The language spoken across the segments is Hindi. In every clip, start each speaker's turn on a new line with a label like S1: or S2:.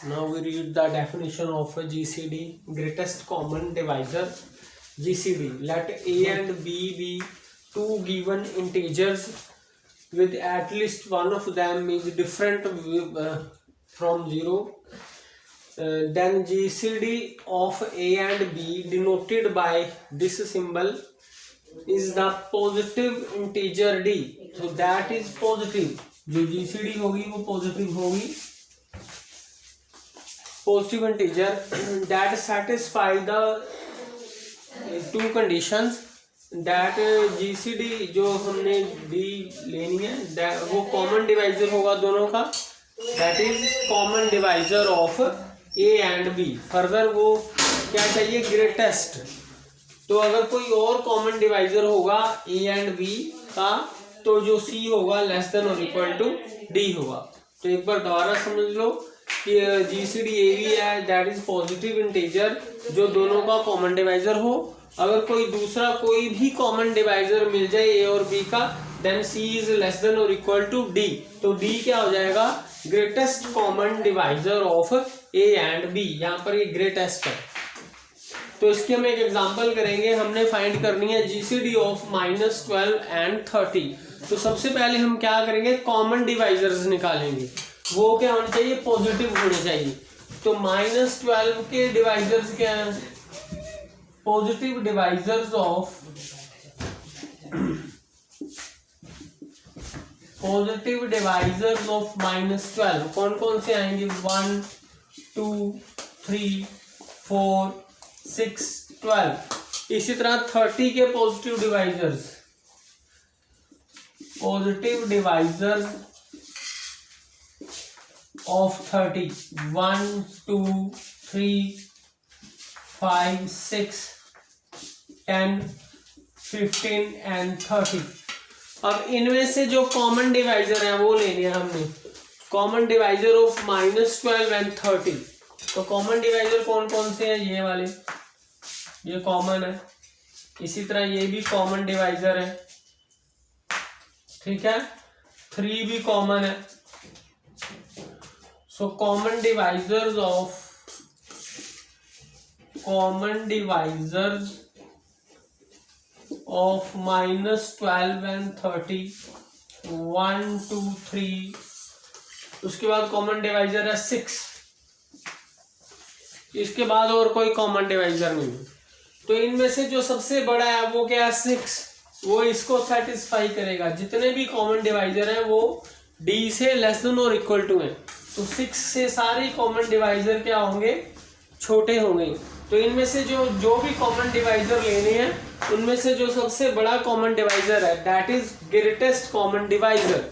S1: Now we read the definition of a GCD, greatest common divisor. GCD, let A and B be two given integers with at least one of them is different from 0. Then GCD of A and B denoted by this symbol is the positive integer D. So that is positive. जो GCD होगी वो positive होगी. Positive integer that satisfy the two conditions. that GCD जो हमने D लेनी है वो कॉमन डिवाइजर होगा दोनों का. that is common divisor of A and B. Further वो क्या चाहिए, ग्रेटेस्ट. तो अगर कोई और कॉमन डिवाइजर होगा A एंड B का तो जो C होगा लेस देन और इक्वल टू D होगा. तो एक बार दोबारा समझ लो कि GCD AB है दैट इज पॉजिटिव इंटीजर जो दोनों का कॉमन डिवाइजर हो. अगर कोई दूसरा कोई भी कॉमन डिवाइजर मिल जाए A और B का then C is less than और इक्वल टू D. तो D क्या हो जाएगा, greatest common divisor of A and B. यहाँ पर ये ग्रेटेस्ट है. तो इसकी हम एक एग्जांपल करेंगे. हमने फाइंड करनी है GCD ऑफ -12 एंड 30. तो सबसे पहले हम क्या करेंगे, कॉमन डिवाइजर्स निकालेंगे. वो क्या होने चाहिए, पॉजिटिव होने चाहिए. तो -12 के डिवाइजर्स क्या है, पॉजिटिव डिवाइजर्स ऑफ -12 कौन कौन से आएंगे, 1 2 3 4 6 12. इसी तरह 30 के पॉजिटिव डिवाइजर्स ऑफ 30 1 2 3 5 6 10 15 एंड 30. अब इनमें से जो कॉमन डिवाइजर है वो लेने हैं हमने. Common divisor of -12 and 30. तो कॉमन डिवाइजर कौन कौन से हैं, ये वाले, ये कॉमन है. इसी तरह ये भी कॉमन डिवाइजर है, ठीक है. 3 भी कॉमन है. So common divisors of -12 and 30 1 2 3. उसके बाद कॉमन डिवाइजर है 6. इसके बाद और कोई कॉमन डिवाइजर नहीं है. तो इनमें से जो सबसे बड़ा है वो क्या है, 6. वो इसको सेटिस्फाई करेगा. जितने भी कॉमन डिवाइजर हैं वो D से लेस देन और इक्वल टू है. तो 6 से सारे कॉमन डिवाइजर क्या होंगे, छोटे होंगे. तो इनमें से जो भी कॉमन डिवाइजर लेने हैं उनमें से जो सबसे बड़ा कॉमन डिवाइजर है that is greatest common divisor.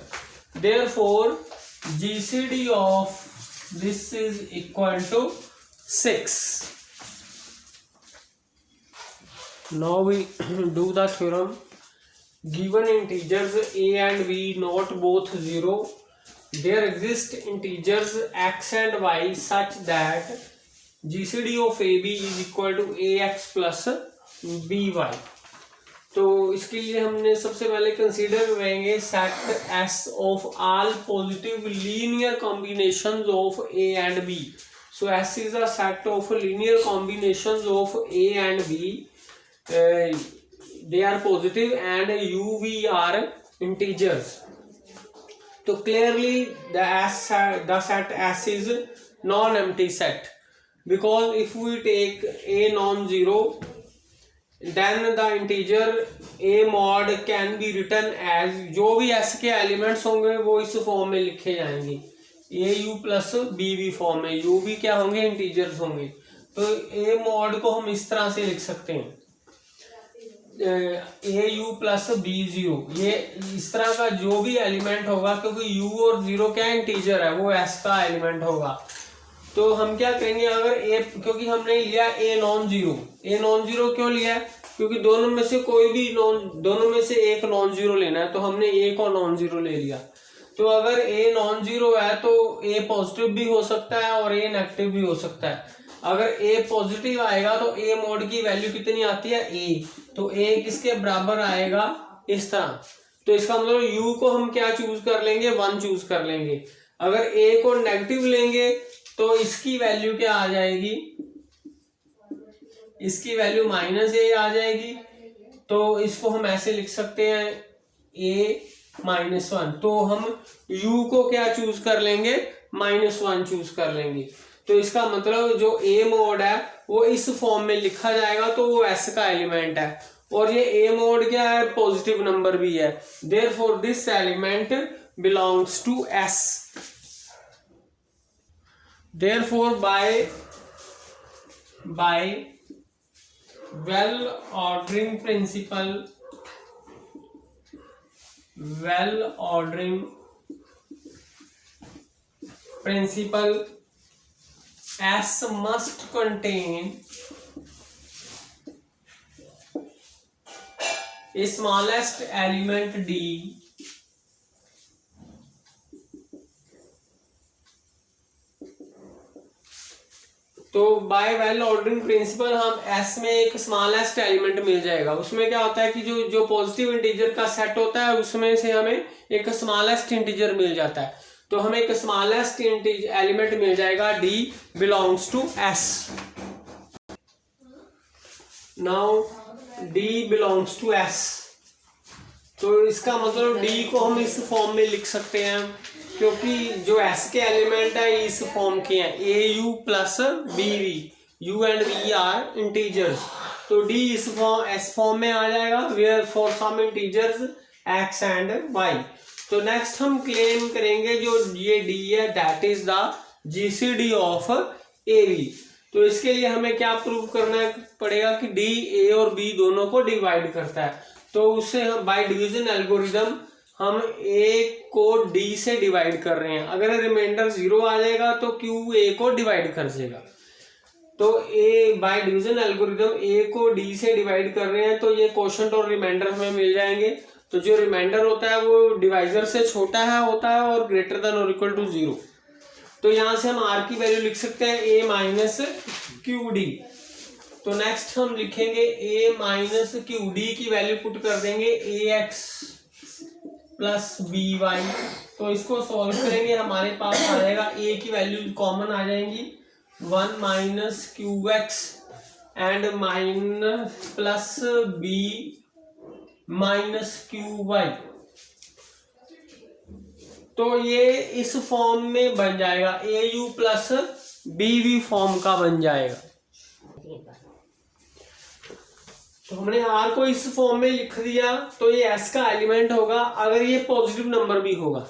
S1: Therefore GCD of this is equal to 6. Now we do the theorem. Given integers A and B not both 0, there exist integers x and y such that GCD of AB is equal to AX plus BY. तो इसके लिए हमने सबसे पहले कंसीडर करेंगे set S of all positive linear combinations of A and B. So S is a set of linear combinations of A and B. They are positive and UV are integers. So clearly the set S is non-empty set, because if we take A non-zero then the integer A mod can be written as, जो भी S के एलिमेंट्स होंगे वो इस फॉर्म में लिखे जाएंगे, AU प्लस BV फॉर्म में. U भी क्या होंगे, इंटीजर्स होंगे. तो A mod को हम इस तरह से लिख सकते हैं, AU प्लस B0. ये इस तरह का जो भी एलिमेंट होगा, क्योंकि U और 0 क्या इंटीजर है, वो S का एलिमेंट होगा. तो हम क्या करेंगे, अगर A, क्योंकि हमने लिया A नॉन जीरो क्यों लिया, क्योंकि दोनों में से एक नॉन जीरो लेना है. तो हमने A को नॉन जीरो ले लिया. तो अगर A नॉन जीरो है तो A पॉजिटिव भी हो सकता है और A नेगेटिव भी हो सकता है. अगर A पॉजिटिव आएगा तो A मोड की वैल्यू कितनी आती है, A. तो A किसके बराबर आएगा, इस तरह. तो इसका मतलब U को हम क्या चूज कर लेंगे, 1 चूज कर लेंगे. अगर A को नेगेटिव लेंगे तो इसकी वैल्यू क्या आ जाएगी, इसकी वैल्यू -a आ जाएगी। तो इसको हम ऐसे लिख सकते हैं a-1। तो हम u को क्या चूज कर लेंगे, -1 चूज कर लेंगे। तो इसका मतलब जो a मोड है वो इस फॉर्म में लिखा जाएगा, तो वो s का एलिमेंट है। और ये a मोड क्या है, पॉजिटिव नंबर भी है। Therefore this element belongs to s। Therefore by well ordering principle, S must contain a smallest element D तो बाय वेल ऑर्डरिंग प्रिंसिपल हम S में एक स्मॉलेस्ट एलिमेंट मिल जाएगा। उसमें क्या होता है कि जो पॉजिटिव इंटीजर का सेट होता है उसमें से हमें एक स्मॉलेस्ट इंटीजर मिल जाता है। तो हमें एक स्मॉलेस्ट एलिमेंट मिल जाएगा D belongs to S। Now D belongs to S। तो इसका मतलब D को हम इस फॉर्म में लिख सकते हैं, क्योंकि जो S के एलिमेंट है इस फॉर्म के हैं, AU plus BV, U and V are integers. तो D इस फॉर्म S फॉर्म में आ जाएगा, where for some integers X and Y। तो नेक्स्ट हम क्लेम करेंगे जो ये D है that is the GCD of AV। तो इसके लिए हमें क्या प्रूव करना पड़ेगा कि D A और B दोनों को डिवाइड करता है। तो उससे हम बाय डिवीजन एल्गोरिदम हम A को D से डिवाइड कर रहे हैं। अगर रिमाइंडर 0 आ जाएगा तो Q A को डिवाइड कर देगा। तो A by division algorithm A को D से डिवाइड कर रहे हैं, तो ये क्वोशंट और रिमाइंडर हमें मिल जाएंगे। तो जो रिमाइंडर होता है वो डिवाइजर से छोटा होता है और ग्रेटर देन और इक्वल टू 0। तो यहां से हम R की वैल्यू लिख सकते हैं A माइनस QD। तो नेक्स्ट हम लिखेंगे A माइनस QD की वैल्यू पुट कर देंगे AX प्लस BY। तो इसको सॉल्व करेंगे, हमारे पास आ जाएगा A की वैल्यू कॉमन आ जाएंगी 1 minus QX and minus plus B minus QY। तो ये इस फॉर्म में बन जाएगा, AU प्लस BV फॉर्म का बन जाएगा। तो हमने R को इस फॉर्म में लिख दिया, तो ये S का एलिमेंट होगा अगर ये पॉजिटिव नंबर भी होगा,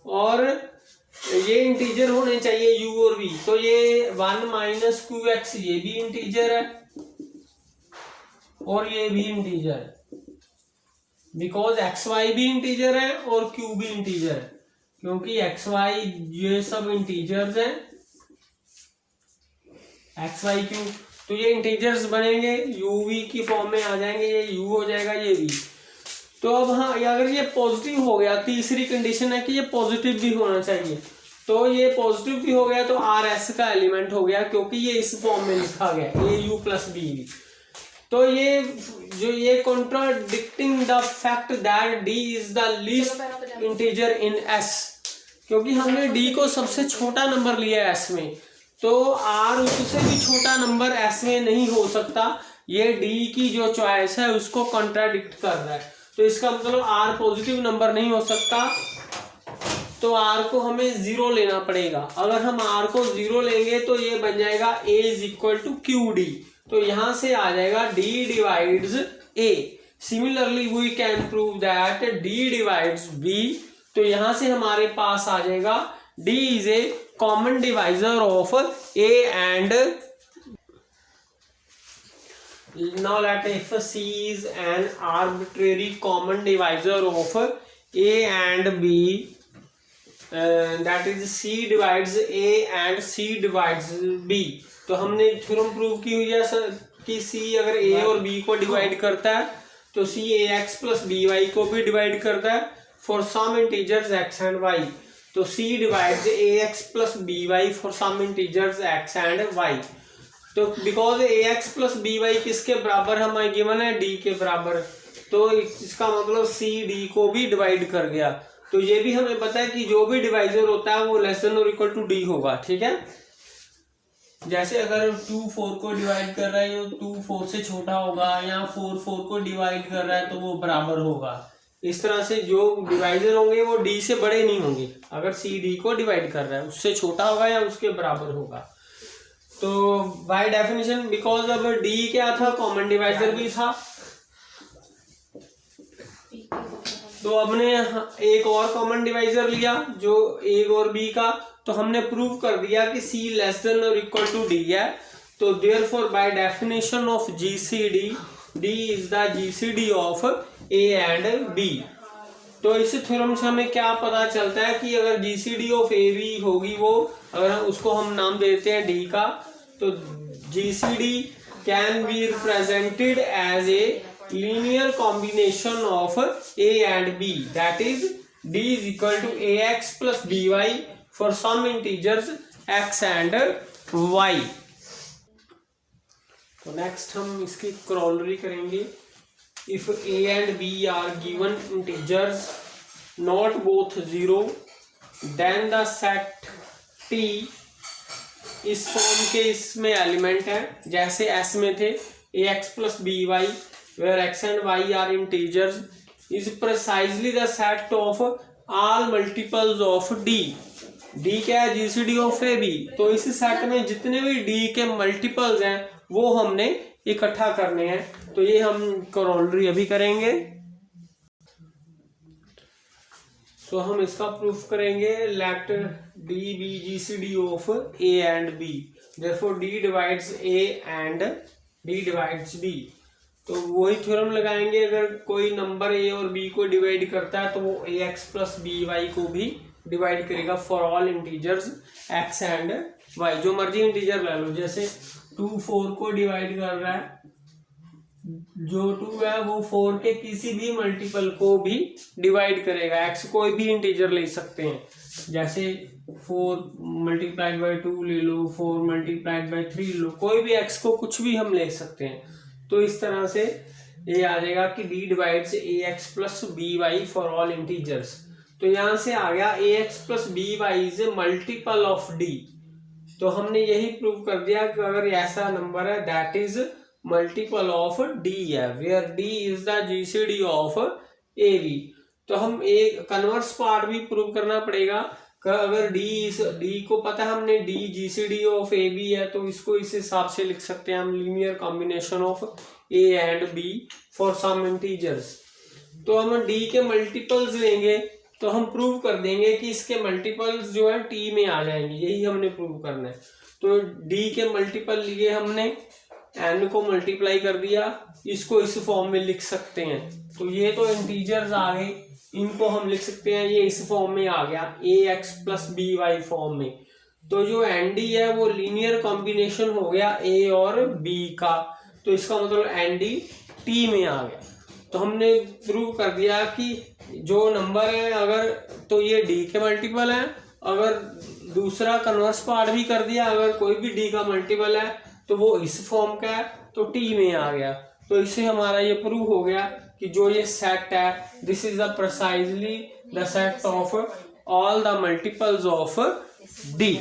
S1: और ये इंटीजर होने चाहिए U और V। तो ये 1 माइनस QX ये भी इंटीजर है और ये भी इंटीजर है, बिकॉज XY भी इंटीजर है और Q भी इंटीजर है, क्योंकि XY ये सब इंटीजर्स हैं, XY Q। तो ये इंटीजर्स बनेंगे, UV की फॉर्म में आ जाएंगे, ये U हो जाएगा, ये V। तो अब हाँ, अगर ये पॉजिटिव हो गया, तीसरी कंडीशन है कि ये पॉजिटिव भी होना चाहिए। तो ये पॉजिटिव भी हो गया तो RS का एलिमेंट हो गया, क्योंकि ये इस फॉर्म में लिखा गया AU प्लस BV। तो ये contradicting the fact that D is the least integer in S, क्योंकि हमने D को सबसे छोटा नंबर लिया है S में, तो R उससे भी छोटा नंबर S में नहीं हो सकता। ये D की जो चॉइस है उसको कॉन्ट्राडिक्ट कर रहा है। तो इसका मतलब R पॉजिटिव नंबर नहीं हो सकता, तो R को हमें 0 लेना पड़ेगा। अगर हम R को 0 लेंगे तो ये बन जाएगा A is equal to QD। तो यहां से आ जाएगा D divides A। Similarly we can prove that D divides B। तो यहां से हमारे पास आ जाएगा D is a common divisor of A and now let if C is an arbitrary common divisor of A and B, that is C divides A and C divides B। तो हमने थ्योरम प्रूव की हुई है कि C अगर A और B को डिवाइड करता है तो C AX प्लस BY को भी डिवाइड करता है for some integers X and Y। तो C divides AX plus BY for some integers X and Y। तो बिकॉज AX प्लस BY किसके बराबर हमें गिवन है, D के बराबर। तो इसका मतलब C D को भी डिवाइड कर गया। तो ये भी हमें पता है कि जो भी डिवाइजर होता है वो लेस देन और इक्वल टू डी होगा, ठीक है। जैसे अगर 2 4 को डिवाइड कर रहा है तो 2 4 से छोटा होगा, या 4 4 को डिवाइड कर रहा है तो वो बराबर होगा। इस तरह से जो डिवाइजर होंगे वो डी से बड़े नहीं होंगे। अगर सी डी को डिवाइड कर रहा है उससे छोटा होगा या उसके बराबर होगा। तो बाय डेफिनेशन बिकॉज अब डी क्या था, कॉमन डिवाइजर भी था, तो हमने एक और कॉमन डिवाइजर लिया जो ए और बी का, तो हमने प्रूव कर दिया कि सी लेस देन और इक्वल टू डी है। तो therefore by definition of GCD, D is the GCD of A and B. तो इस थ्योरम से हमें क्या पता चलता है कि अगर जीसीडी ऑफ ए बी होगी, वो अगर उसको हम नाम देते हैं डी का, तो GCD can be represented as A linear combination of a and b, that is d is equal to ax plus by for some integers x and y। तो नेक्स्ट हम इसकी corollary करेंगे। if a and b are given integers not both 0, then the set t इस फॉर्म के इसमें एलिमेंट है, जैसे s में थे ax plus by where x and y are integers is precisely the set of all multiples of d। d क्या है, जीसीडी ऑफ ए बी। तो इस सेट में जितने भी d के मल्टीपल्स हैं वो हमने इकट्ठा करने हैं। तो ये हम करोलरी अभी करेंगे। तो हम इसका प्रूफ करेंगे। Let d be GCD of a and b, therefore d divides a and d divides b। तो वही थ्योरम लगाएंगे, अगर कोई नंबर ए और बी को डिवाइड करता है तो वो A X plus B Y को भी डिवाइड करेगा for all integers X and Y. जो मर्जी इंटीजर ले लो, जैसे 2 4 को डिवाइड कर रहा है, जो 2 है वो 4 के किसी भी मल्टीपल को भी डिवाइड करेगा। एक्स कोई भी इंटीजर ले सकते हैं, जैसे 4 मल्टीप्लाइड बाई 2 ले लो, 4 मल्टीप्लाइड बाई 3 लो, कोई भी एक्स को कुछ भी हम ले सकते हैं। तो इस तरह से ये आ जाएगा कि d divides A X plus B Y for all integers. तो यहां से आ गया A X plus B Y is a multiple of D. तो हमने यही प्रूव कर दिया कि अगर ऐसा नंबर है that is multiple of D है, where D is the GCD of A B. तो हम एक कन्वर्स पार्ट भी प्रूव करना पड़ेगा। अगर डी को पता है हमने D GCD of A B है, तो इसको इस हिसाब से लिख सकते हैं हम, linear combination of A and B for some integers. तो हम डी के मल्टीपल्स लेंगे तो हम प्रूव कर देंगे कि इसके मल्टीपल्स जो है टी में आ जाएंगे, यही हमने प्रूव करना है। तो डी के मल्टीपल लिए हमने, एन को मल्टीप्लाई कर दिया, इसको इस फॉर्म में लिख सकते हैं। तो ये तो इंटीजर्स आ गए, इनको हम लिख सकते हैं, ये इस फॉर्म में आ गया A X plus B Y form में। तो जो एन डी है वो लीनियर कॉम्बिनेशन हो गया ए और बी का, तो इसका मतलब एन डी टी में आ गया। तो हमने प्रूव कर दिया कि जो नंबर है अगर, तो ये डी के मल्टीपल है। अगर दूसरा कन्वर्स पार्ट भी कर दिया, अगर कोई भी डी का मल्टीपल है तो वो इस फॉर्म का है, तो टी में आ गया। तो इससे हमारा ये प्रूव हो गया कि जो ये सेट है, this is the precisely the set of all the multiples of D.